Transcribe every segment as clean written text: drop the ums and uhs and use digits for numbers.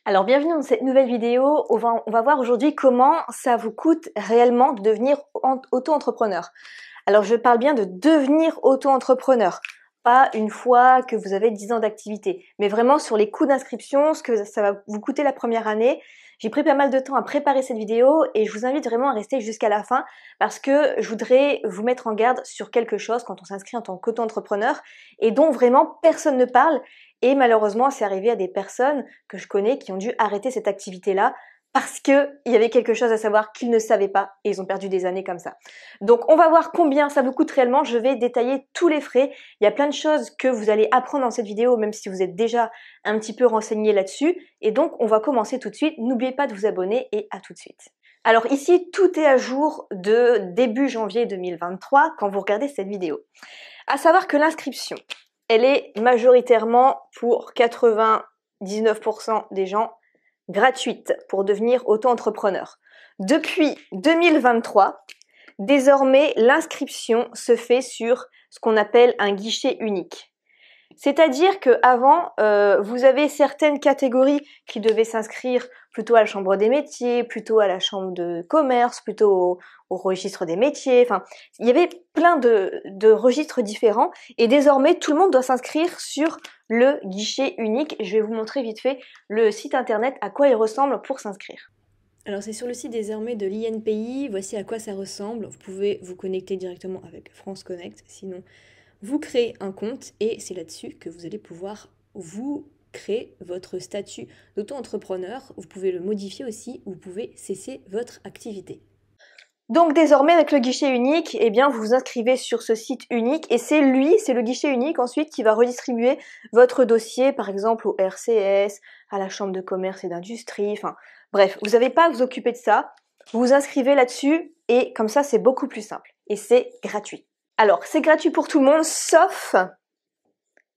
Alors bienvenue dans cette nouvelle vidéo, on va voir aujourd'hui comment ça vous coûte réellement de devenir auto-entrepreneur. Alors je parle bien de devenir auto-entrepreneur, pas une fois que vous avez 10 ans d'activité, mais vraiment sur les coûts d'inscription, ce que ça va vous coûter la première année. J'ai pris pas mal de temps à préparer cette vidéo et je vous invite vraiment à rester jusqu'à la fin parce que je voudrais vous mettre en garde sur quelque chose quand on s'inscrit en tant qu'auto-entrepreneur et dont vraiment personne ne parle. Et malheureusement, c'est arrivé à des personnes que je connais qui ont dû arrêter cette activité-là parce qu'il y avait quelque chose à savoir qu'ils ne savaient pas et ils ont perdu des années comme ça. Donc on va voir combien ça vous coûte réellement, je vais détailler tous les frais. Il y a plein de choses que vous allez apprendre dans cette vidéo même si vous êtes déjà un petit peu renseigné là-dessus. Et donc on va commencer tout de suite, n'oubliez pas de vous abonner et à tout de suite. Alors ici, tout est à jour de début janvier 2023 quand vous regardez cette vidéo. À savoir que l'inscription, elle est majoritairement pour 99% des gens gratuite pour devenir auto-entrepreneur. Depuis 2023, désormais l'inscription se fait sur ce qu'on appelle un guichet unique. C'est-à-dire qu'avant, vous avez certaines catégories qui devaient s'inscrire plutôt à la chambre des métiers, plutôt à la chambre de commerce, plutôt au registre des métiers. Enfin, il y avait plein de registres différents et désormais tout le monde doit s'inscrire sur le guichet unique. Je vais vous montrer vite fait le site internet à quoi il ressemble pour s'inscrire. Alors c'est sur le site désormais de l'INPI, voici à quoi ça ressemble. Vous pouvez vous connecter directement avec France Connect, sinon vous créez un compte et c'est là-dessus que vous allez pouvoir vous créer votre statut d'auto-entrepreneur. Vous pouvez le modifier aussi, vous pouvez cesser votre activité. Donc désormais avec le guichet unique, eh bien vous vous inscrivez sur ce site unique et c'est le guichet unique ensuite qui va redistribuer votre dossier par exemple au RCS, à la chambre de commerce et d'industrie, enfin bref, vous n'avez pas à vous occuper de ça, vous vous inscrivez là-dessus et comme ça c'est beaucoup plus simple et c'est gratuit. Alors c'est gratuit pour tout le monde sauf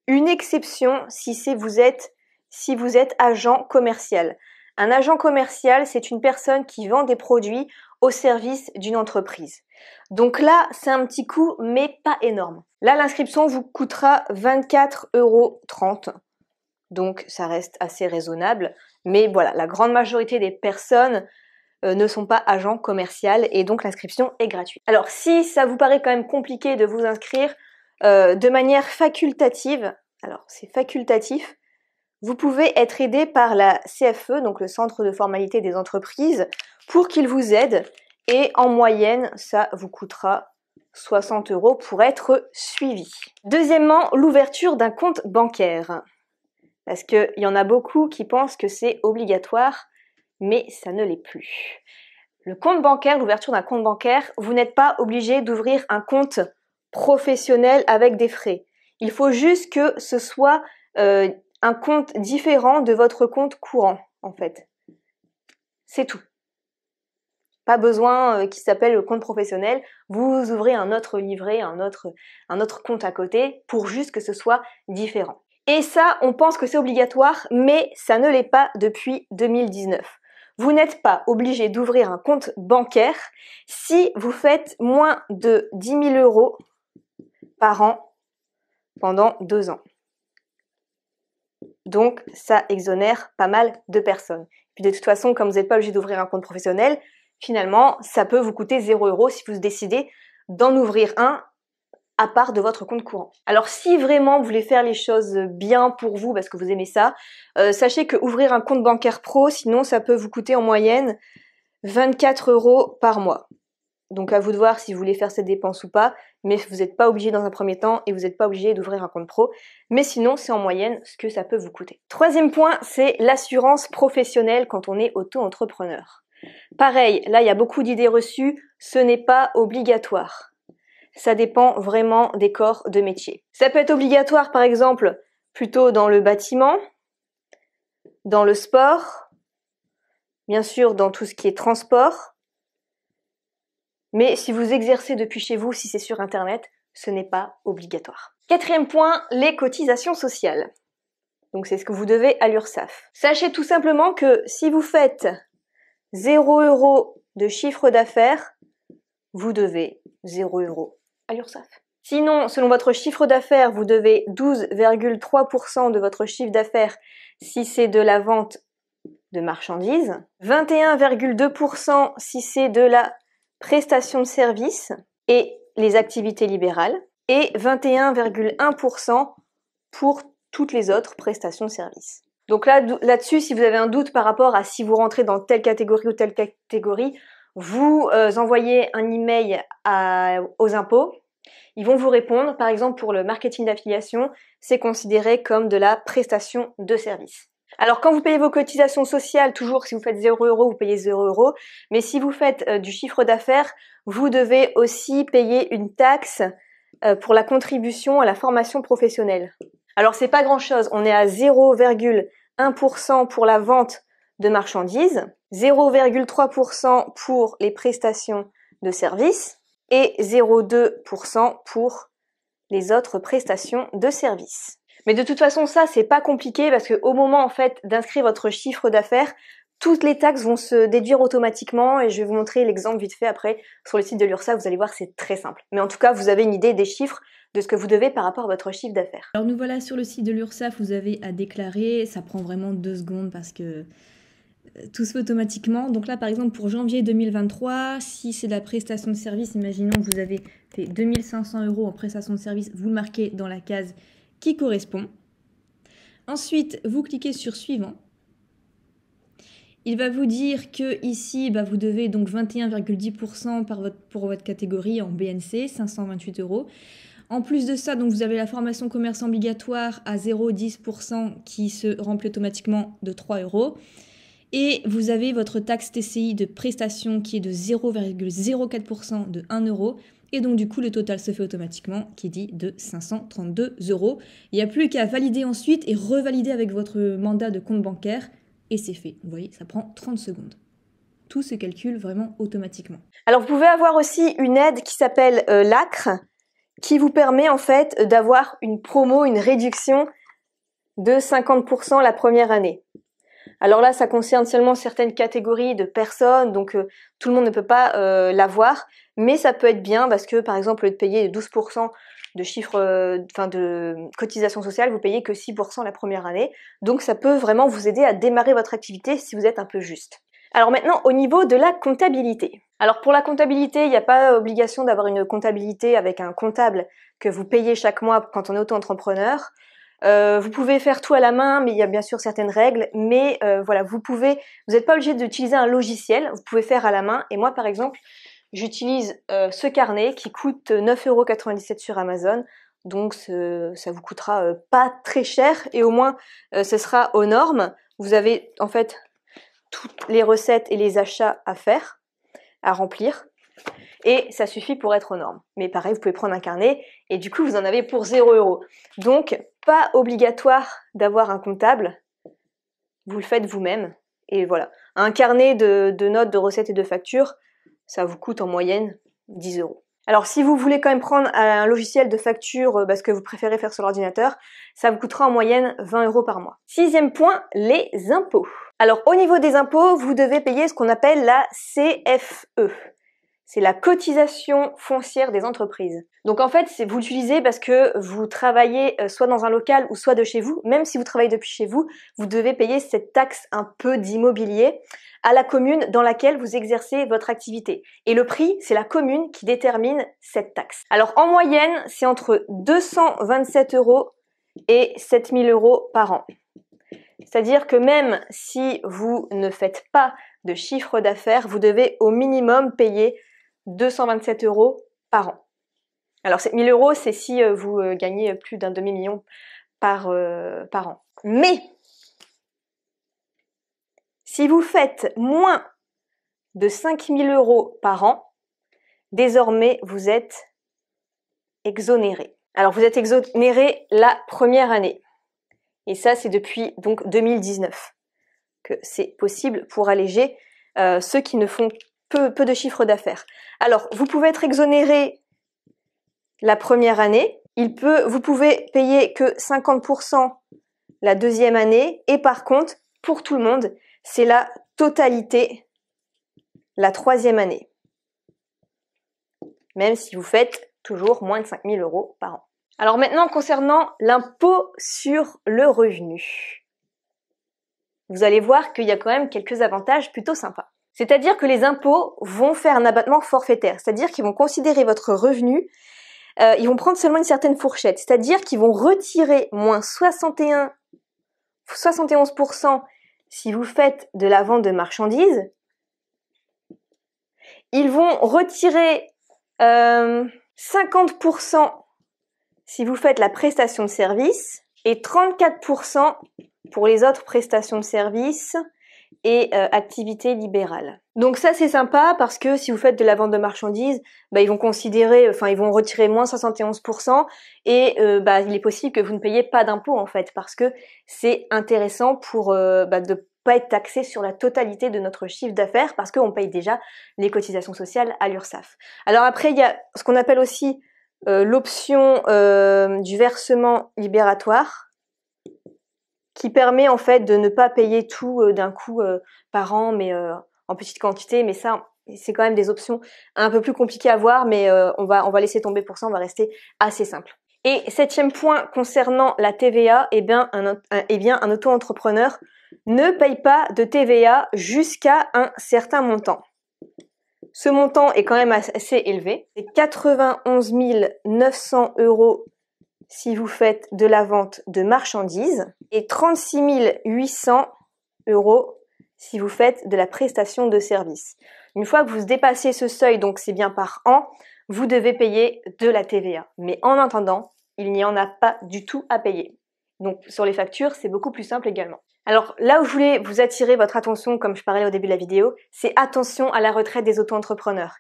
une exception si vous êtes agent commercial. Un agent commercial, c'est une personne qui vend des produits au service d'une entreprise. Donc là, c'est un petit coût, mais pas énorme. Là, l'inscription vous coûtera 24,30 €. Donc ça reste assez raisonnable. Mais voilà, la grande majorité des personnes ne sont pas agents commerciaux et donc l'inscription est gratuite. Alors si ça vous paraît quand même compliqué de vous inscrire de manière facultative, alors c'est facultatif, vous pouvez être aidé par la CFE, donc le Centre de formalité des entreprises, pour qu'il vous aide et en moyenne, ça vous coûtera 60 € pour être suivi. Deuxièmement, l'ouverture d'un compte bancaire. Parce qu'il y en a beaucoup qui pensent que c'est obligatoire, mais ça ne l'est plus. Le compte bancaire, l'ouverture d'un compte bancaire, vous n'êtes pas obligé d'ouvrir un compte professionnel avec des frais. Il faut juste que ce soit un compte différent de votre compte courant, en fait. C'est tout. Pas besoin qu'il s'appelle le compte professionnel. Vous ouvrez un autre livret, un autre compte à côté pour juste que ce soit différent. Et ça, on pense que c'est obligatoire, mais ça ne l'est pas depuis 2019. Vous n'êtes pas obligé d'ouvrir un compte bancaire si vous faites moins de 10 000 € par an pendant 2 ans. Donc, ça exonère pas mal de personnes. Puis de toute façon, comme vous n'êtes pas obligé d'ouvrir un compte professionnel, finalement, ça peut vous coûter 0 € si vous décidez d'en ouvrir un à part de votre compte courant. Alors si vraiment vous voulez faire les choses bien pour vous, parce que vous aimez ça, sachez que ouvrir un compte bancaire pro, sinon ça peut vous coûter en moyenne 24 € par mois. Donc à vous de voir si vous voulez faire cette dépense ou pas, mais vous n'êtes pas obligé dans un premier temps et vous n'êtes pas obligé d'ouvrir un compte pro. Mais sinon, c'est en moyenne ce que ça peut vous coûter. Troisième point, c'est l'assurance professionnelle quand on est auto-entrepreneur. Pareil, là il y a beaucoup d'idées reçues, ce n'est pas obligatoire. Ça dépend vraiment des corps de métier. Ça peut être obligatoire par exemple plutôt dans le bâtiment, dans le sport, bien sûr dans tout ce qui est transport. Mais si vous exercez depuis chez vous, si c'est sur internet, ce n'est pas obligatoire. Quatrième point, les cotisations sociales. Donc c'est ce que vous devez à l'URSSAF. Sachez tout simplement que si vous faites 0 € de chiffre d'affaires, vous devez 0 € à l'URSSAF. Sinon, selon votre chiffre d'affaires, vous devez 12,3% de votre chiffre d'affaires si c'est de la vente de marchandises, 21,2% si c'est de la prestation de service et les activités libérales, et 21,1% pour toutes les autres prestations de service. Donc là-dessus, si vous avez un doute par rapport à si vous rentrez dans telle catégorie ou telle catégorie, vous envoyez un email aux impôts. Ils vont vous répondre. Par exemple, pour le marketing d'affiliation, c'est considéré comme de la prestation de service. Alors, quand vous payez vos cotisations sociales, toujours si vous faites 0 €, vous payez 0 €. Mais si vous faites du chiffre d'affaires, vous devez aussi payer une taxe pour la contribution à la formation professionnelle. Alors, c'est pas grand-chose. On est à 0,1% pour la vente de marchandises, 0,3% pour les prestations de services et 0,2% pour les autres prestations de services. Mais de toute façon, ça, c'est pas compliqué parce que au moment, en fait, d'inscrire votre chiffre d'affaires, toutes les taxes vont se déduire automatiquement et je vais vous montrer l'exemple vite fait après sur le site de l'URSSAF. Vous allez voir, c'est très simple. Mais en tout cas, vous avez une idée des chiffres de ce que vous devez par rapport à votre chiffre d'affaires. Alors nous voilà sur le site de l'URSSAF, vous avez à déclarer, ça prend vraiment 2 secondes parce que tout se fait automatiquement. Donc là, par exemple, pour janvier 2023, si c'est de la prestation de service, imaginons que vous avez fait 2500 € en prestation de service, vous le marquez dans la case qui correspond. Ensuite, vous cliquez sur suivant. Il va vous dire que ici, vous devez donc 21,10% pour votre catégorie en BNC, 528 €. En plus de ça, donc vous avez la formation commerce obligatoire à 0,10% qui se remplit automatiquement de 3 €. Et vous avez votre taxe TCI de prestation qui est de 0,04% de 1 €. Et donc du coup, le total se fait automatiquement qui dit de 532 €. Il n'y a plus qu'à valider ensuite et revalider avec votre mandat de compte bancaire. Et c'est fait. Vous voyez, ça prend 30 secondes. Tout se calcule vraiment automatiquement. Alors vous pouvez avoir aussi une aide qui s'appelle l'ACRE, qui vous permet en fait d'avoir une promo, une réduction de 50% la première année. Alors là, ça concerne seulement certaines catégories de personnes, donc tout le monde ne peut pas l'avoir, mais ça peut être bien parce que par exemple, au lieu de payer 12% de de cotisation sociale, vous payez que 6% la première année, donc ça peut vraiment vous aider à démarrer votre activité si vous êtes un peu juste. Alors maintenant, au niveau de la comptabilité. Alors pour la comptabilité, il n'y a pas obligation d'avoir une comptabilité avec un comptable que vous payez chaque mois quand on est auto-entrepreneur. Vous pouvez faire tout à la main, mais il y a bien sûr certaines règles. Mais voilà, vous n'êtes pas obligé d'utiliser un logiciel, vous pouvez faire à la main. Et moi par exemple, j'utilise ce carnet qui coûte 9,97 € sur Amazon. Donc ça vous coûtera pas très cher et au moins ce sera aux normes. Vous avez en fait toutes les recettes et les achats à faire, à remplir, et ça suffit pour être aux normes. Mais pareil, vous pouvez prendre un carnet et du coup vous en avez pour 0 €. Donc pas obligatoire d'avoir un comptable, vous le faites vous-même et voilà. Un carnet de notes, de recettes et de factures, ça vous coûte en moyenne 10 €. Alors si vous voulez quand même prendre un logiciel de facture parce que vous préférez faire sur l'ordinateur, ça vous coûtera en moyenne 20 € par mois. 6e point, les impôts. Alors au niveau des impôts, vous devez payer ce qu'on appelle la CFE. C'est la cotisation foncière des entreprises. Donc en fait, vous l'utilisez parce que vous travaillez soit dans un local ou soit de chez vous. Même si vous travaillez depuis chez vous, vous devez payer cette taxe un peu d'immobilier à la commune dans laquelle vous exercez votre activité. Et le prix, c'est la commune qui détermine cette taxe. Alors en moyenne, c'est entre 227 € et 7000 € par an. C'est-à-dire que même si vous ne faites pas de chiffre d'affaires, vous devez au minimum payer 227 € par an. Alors 7000 €, c'est si vous gagnez plus d'un demi-million par an. Mais si vous faites moins de 5000 € par an, désormais vous êtes exonéré. Alors vous êtes exonéré la première année. Et ça, c'est depuis donc 2019 que c'est possible pour alléger ceux qui ne font peu de chiffre d'affaires. Alors, vous pouvez être exonéré la première année. Vous pouvez payer que 50% la deuxième année. Et par contre, pour tout le monde, c'est la totalité la troisième année. Même si vous faites toujours moins de 5000 € par an. Alors maintenant, concernant l'impôt sur le revenu. vous allez voir qu'il y a quand même quelques avantages plutôt sympas. C'est-à-dire que les impôts vont faire un abattement forfaitaire, c'est-à-dire qu'ils vont considérer votre revenu, ils vont prendre seulement une certaine fourchette, c'est-à-dire qu'ils vont retirer moins 71% si vous faites de la vente de marchandises. Ils vont retirer 50% si vous faites la prestation de service et 34% pour les autres prestations de service et activités libérales. Donc ça c'est sympa parce que si vous faites de la vente de marchandises, ils vont considérer, ils vont retirer moins 71% et il est possible que vous ne payiez pas d'impôt en fait parce que c'est intéressant pour de pas être taxé sur la totalité de notre chiffre d'affaires parce qu'on paye déjà les cotisations sociales à l'URSSAF. Alors après il y a ce qu'on appelle aussi l'option du versement libératoire qui permet en fait de ne pas payer tout d'un coup par an, mais en petite quantité. Mais ça, c'est quand même des options un peu plus compliquées à voir, mais on va laisser tomber pour ça, on va rester assez simple. Et 7e point concernant la TVA, un auto-entrepreneur ne paye pas de TVA jusqu'à un certain montant. Ce montant est quand même assez élevé, c'est 91 900 € si vous faites de la vente de marchandises et 36 800 € si vous faites de la prestation de service. Une fois que vous dépassez ce seuil, donc c'est bien par an, vous devez payer de la TVA. Mais en attendant, il n'y en a pas du tout à payer. Donc sur les factures, c'est beaucoup plus simple également. Alors là où je voulais vous attirer votre attention, comme je parlais au début de la vidéo, c'est attention à la retraite des auto-entrepreneurs.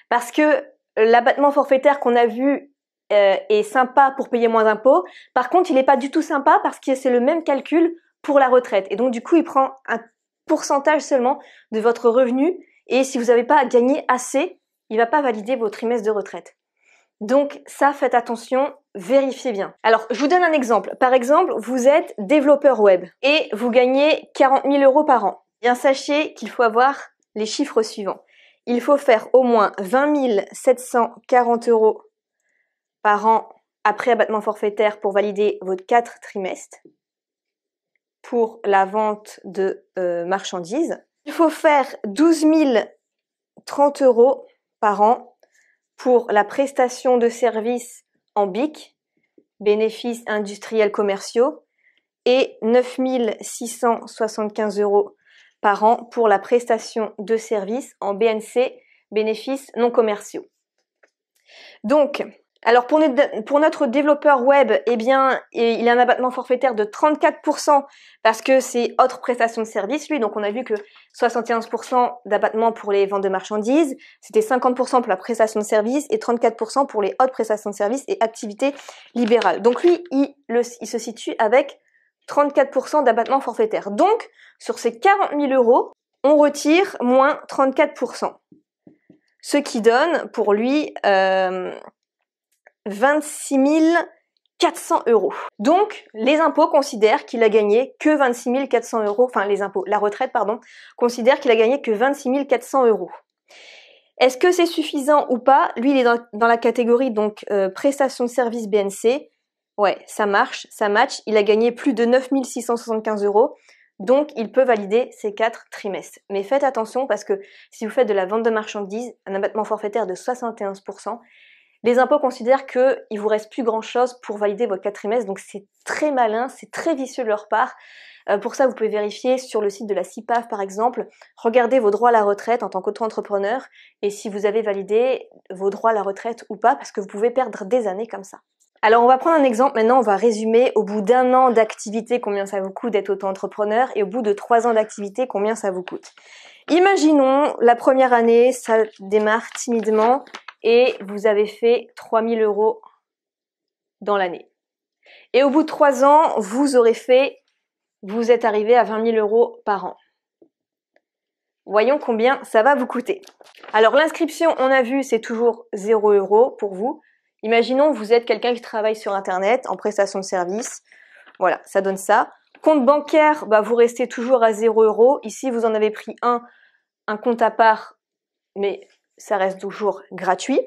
Parce que l'abattement forfaitaire qu'on a vu est sympa pour payer moins d'impôts. Par contre, il n'est pas du tout sympa parce que c'est le même calcul pour la retraite. Et donc, du coup, il prend un pourcentage seulement de votre revenu. Et si vous n'avez pas gagné assez, il ne va pas valider vos trimestres de retraite. Donc, ça, faites attention, vérifiez bien. Alors, je vous donne un exemple. Par exemple, vous êtes développeur web et vous gagnez 40 000 € par an. Bien, sachez qu'il faut avoir les chiffres suivants. Il faut faire au moins 20 740 € par an après abattement forfaitaire pour valider vos 4 trimestres pour la vente de marchandises. Il faut faire 12 030 € par an pour la prestation de services en BIC, bénéfices industriels commerciaux, et 9 675 € par an pour la prestation de services en BNC, bénéfices non commerciaux. Donc, alors pour notre développeur web, il y a un abattement forfaitaire de 34% parce que c'est autre prestation de service, lui. Donc on a vu que 71% d'abattement pour les ventes de marchandises, c'était 50% pour la prestation de service et 34% pour les autres prestations de service et activités libérales. Donc lui, il se situe avec 34% d'abattement forfaitaire. Donc sur ces 40 000 €, on retire moins 34%. Ce qui donne pour lui 26 400 €. Donc, les impôts considèrent qu'il a gagné que 26 400 €, enfin la retraite, considère qu'il a gagné que 26 400 €. Est-ce que c'est suffisant ou pas? Lui, il est dans la catégorie donc prestation de service BNC. Ouais, ça marche, ça match. Il a gagné plus de 9 675 €. Donc, il peut valider ces 4 trimestres. Mais faites attention parce que si vous faites de la vente de marchandises, un abattement forfaitaire de 71%, les impôts considèrent qu'il vous reste plus grand chose pour valider vos 4 trimestres, donc c'est très malin, c'est très vicieux de leur part. Pour ça, vous pouvez vérifier sur le site de la CIPAV par exemple, regardez vos droits à la retraite en tant qu'auto-entrepreneur et si vous avez validé vos droits à la retraite ou pas, parce que vous pouvez perdre des années comme ça. Alors on va prendre un exemple maintenant, on va résumer au bout d'1 an d'activité combien ça vous coûte d'être auto-entrepreneur et au bout de 3 ans d'activité combien ça vous coûte. Imaginons la première année, ça démarre timidement et vous avez fait 3 000 € dans l'année. Et au bout de 3 ans, vous êtes arrivé à 20 000 € par an. Voyons combien ça va vous coûter. Alors l'inscription, on a vu, c'est toujours 0 € pour vous. Imaginons vous êtes quelqu'un qui travaille sur Internet en prestation de service. Voilà, ça donne ça. Compte bancaire, vous restez toujours à 0 €. Ici, vous en avez pris un compte à part, mais ça reste toujours gratuit.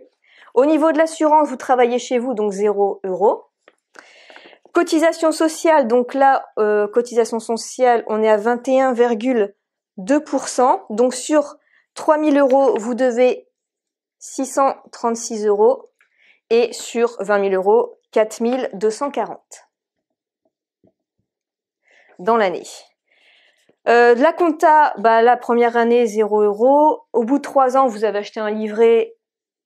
Au niveau de l'assurance, vous travaillez chez vous, donc 0 €. Cotisation sociale, donc là, cotisation sociale, on est à 21,2%. Donc sur 3 000 €, vous devez 636 € et sur 20 000 €, 4 240 dans l'année. De la compta, la première année, 0 €. Au bout de 3 ans, vous avez acheté un livret,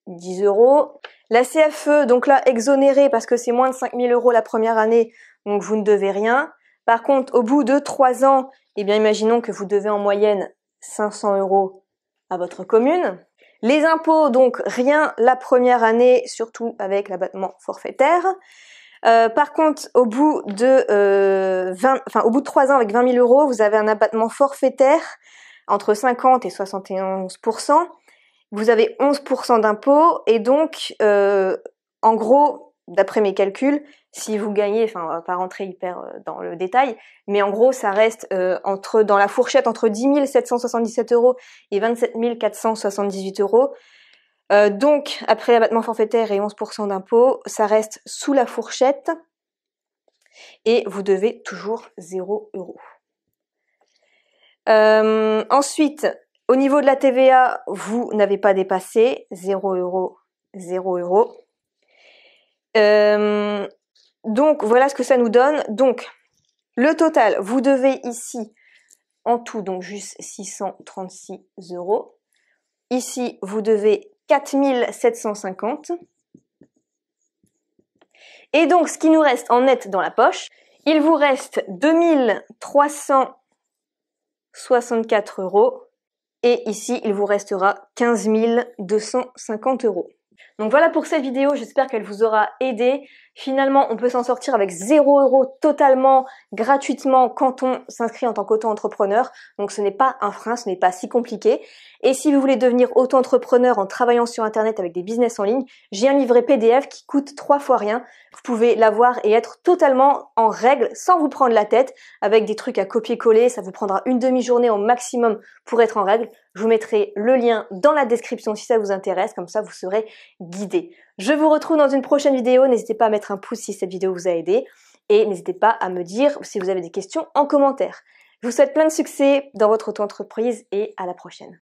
10 €. La CFE, donc là, exonérée parce que c'est moins de 5 000 € la première année, donc vous ne devez rien. Par contre, au bout de 3 ans, eh bien, imaginons que vous devez en moyenne 500 € à votre commune. Les impôts, donc rien la première année, surtout avec l'abattement forfaitaire. Par contre, au bout de 3 ans avec 20 000 €, vous avez un abattement forfaitaire entre 50 et 71%. Vous avez 11% d'impôts et donc, en gros, d'après mes calculs, si vous gagnez, enfin, on va pas rentrer hyper dans le détail, mais en gros, ça reste dans la fourchette entre 10 777 € et 27 478 €. Donc, après abattement forfaitaire et 11% d'impôts, ça reste sous la fourchette et vous devez toujours 0 €. Ensuite, au niveau de la TVA, vous n'avez pas dépassé 0 €, 0 €. Donc, voilà ce que ça nous donne. Donc, le total, vous devez ici, en tout, donc juste 636 €. Ici, vous devez 4 750. Et donc, ce qui nous reste en net dans la poche, il vous reste 2 364 €. Et ici, il vous restera 15 250 €. Donc voilà pour cette vidéo, j'espère qu'elle vous aura aidé. Finalement, on peut s'en sortir avec 0 € totalement gratuitement quand on s'inscrit en tant qu'auto-entrepreneur. Donc ce n'est pas un frein, ce n'est pas si compliqué. Et si vous voulez devenir auto-entrepreneur en travaillant sur Internet avec des business en ligne, j'ai un livret PDF qui coûte 3 fois rien. Vous pouvez l'avoir et être totalement en règle sans vous prendre la tête avec des trucs à copier-coller. Ça vous prendra une demi-journée au maximum pour être en règle. Je vous mettrai le lien dans la description si ça vous intéresse, comme ça vous serez guidé. Je vous retrouve dans une prochaine vidéo, n'hésitez pas à mettre un pouce si cette vidéo vous a aidé et n'hésitez pas à me dire si vous avez des questions en commentaire. Je vous souhaite plein de succès dans votre auto-entreprise et à la prochaine.